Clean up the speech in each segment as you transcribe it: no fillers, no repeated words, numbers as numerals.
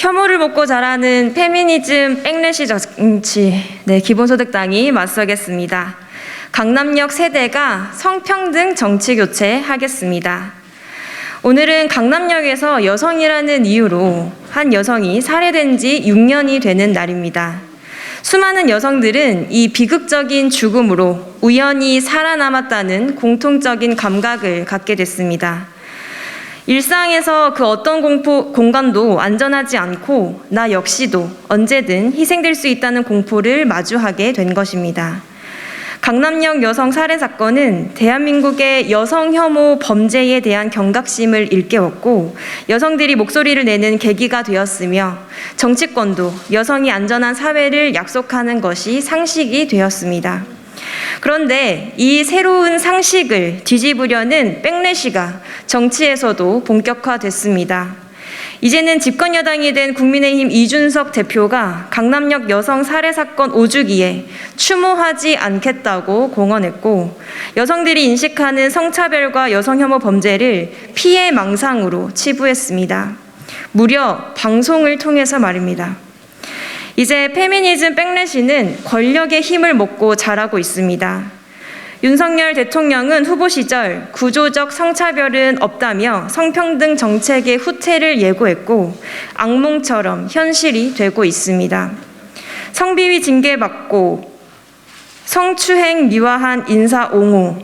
혐오를 먹고 자라는 페미니즘 백래시 정치, 기본소득당이 맞서겠습니다. 강남역 세대가 성평등 정치 교체하겠습니다. 오늘은 강남역에서 여성이라는 이유로 한 여성이 살해된 지 6년이 되는 날입니다. 수많은 여성들은 이 비극적인 죽음으로 우연히 살아남았다는 공통적인 감각을 갖게 됐습니다. 일상에서 그 어떤 공간도 안전하지 않고 나 역시도 언제든 희생될 수 있다는 공포를 마주하게 된 것입니다. 강남역 여성 살해 사건은 대한민국의 여성 혐오 범죄에 대한 경각심을 일깨웠고 여성들이 목소리를 내는 계기가 되었으며 정치권도 여성이 안전한 사회를 약속하는 것이 상식이 되었습니다. 그런데 이 새로운 상식을 뒤집으려는 백래시가 정치에서도 본격화됐습니다. 이제는 집권여당이 된 국민의힘 이준석 대표가 강남역 여성 살해 사건 5주기에 추모하지 않겠다고 공언했고 여성들이 인식하는 성차별과 여성혐오 범죄를 피해망상으로 치부했습니다. 무려 방송을 통해서 말입니다. 이제 페미니즘 백래시는 권력의 힘을 먹고 자라고 있습니다. 윤석열 대통령은 후보 시절 구조적 성차별은 없다며 성평등 정책의 후퇴를 예고했고 악몽처럼 현실이 되고 있습니다. 성비위 징계받고 성추행 미화한 인사 옹호,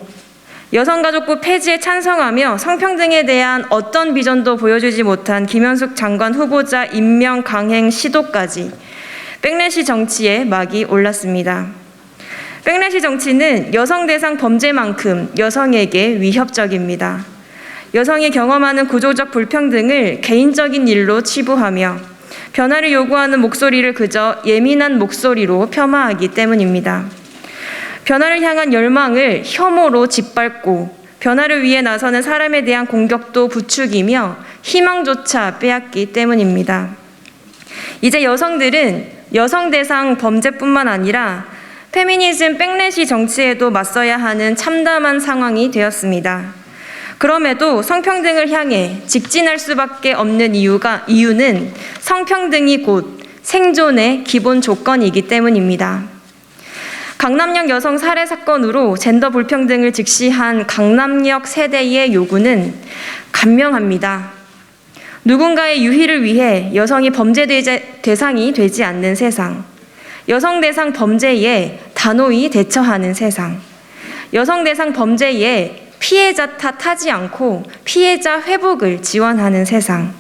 여성가족부 폐지에 찬성하며 성평등에 대한 어떤 비전도 보여주지 못한 김현숙 장관 후보자 임명 강행 시도까지 백래시 정치에 막이 올랐습니다. 백래시 정치는 여성 대상 범죄만큼 여성에게 위협적입니다. 여성이 경험하는 구조적 불평등을 개인적인 일로 치부하며 변화를 요구하는 목소리를 그저 예민한 목소리로 폄하하기 때문입니다. 변화를 향한 열망을 혐오로 짓밟고 변화를 위해 나서는 사람에 대한 공격도 부추기며 희망조차 빼앗기 때문입니다. 이제 여성들은 여성 대상 범죄뿐만 아니라 페미니즘 백래시 정치에도 맞서야 하는 참담한 상황이 되었습니다. 그럼에도 성평등을 향해 직진할 수밖에 없는 이유는 성평등이 곧 생존의 기본 조건이기 때문입니다. 강남역 여성 살해 사건으로 젠더 불평등을 직시한 강남역 세대의 요구는 간명합니다. 누군가의 유희를 위해 여성이 범죄 대상이 되지 않는 세상, 여성 대상 범죄에 단호히 대처하는 세상, 여성 대상 범죄에 피해자 탓하지 않고 피해자 회복을 지원하는 세상,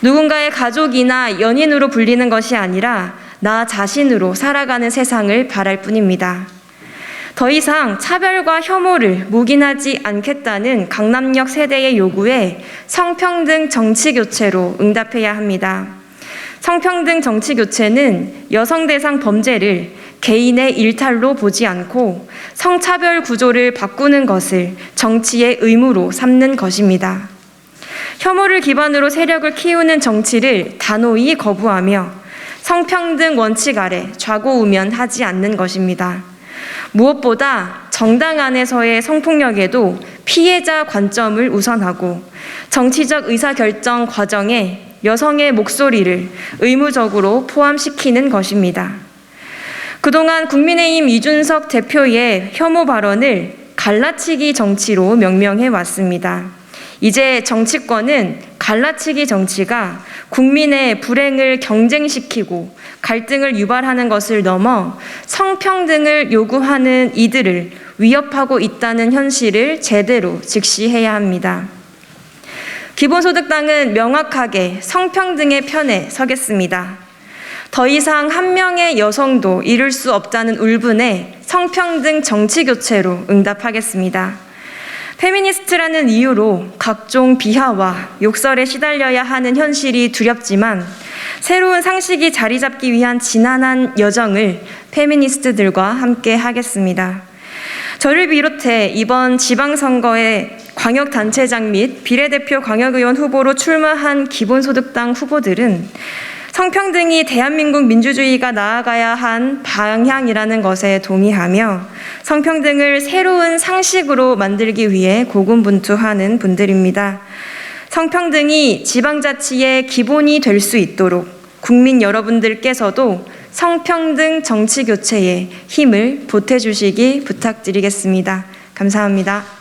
누군가의 가족이나 연인으로 불리는 것이 아니라 나 자신으로 살아가는 세상을 바랄 뿐입니다. 더 이상 차별과 혐오를 묵인하지 않겠다는 강남역 세대의 요구에 성평등 정치 교체로 응답해야 합니다. 성평등 정치 교체는 여성 대상 범죄를 개인의 일탈로 보지 않고 성차별 구조를 바꾸는 것을 정치의 의무로 삼는 것입니다. 혐오를 기반으로 세력을 키우는 정치를 단호히 거부하며 성평등 원칙 아래 좌고우면하지 않는 것입니다. 무엇보다 정당 안에서의 성폭력에도 피해자 관점을 우선하고 정치적 의사결정 과정에 여성의 목소리를 의무적으로 포함시키는 것입니다. 그동안 국민의힘 이준석 대표의 혐오 발언을 갈라치기 정치로 명명해 왔습니다. 이제 정치권은 갈라치기 정치가 국민의 불행을 경쟁시키고 갈등을 유발하는 것을 넘어 성평등을 요구하는 이들을 위협하고 있다는 현실을 제대로 직시해야 합니다. 기본소득당은 명확하게 성평등의 편에 서겠습니다. 더 이상 한 명의 여성도 이룰 수 없다는 울분에 성평등 정치교체로 응답하겠습니다. 페미니스트라는 이유로 각종 비하와 욕설에 시달려야 하는 현실이 두렵지만 새로운 상식이 자리 잡기 위한 지난한 여정을 페미니스트들과 함께 하겠습니다. 저를 비롯해 이번 지방선거에 광역단체장 및 비례대표 광역의원 후보로 출마한 기본소득당 후보들은 성평등이 대한민국 민주주의가 나아가야 한 방향이라는 것에 동의하며 성평등을 새로운 상식으로 만들기 위해 고군분투하는 분들입니다. 성평등이 지방자치의 기본이 될 수 있도록 국민 여러분들께서도 성평등 정치 교체에 힘을 보태주시기 부탁드리겠습니다. 감사합니다.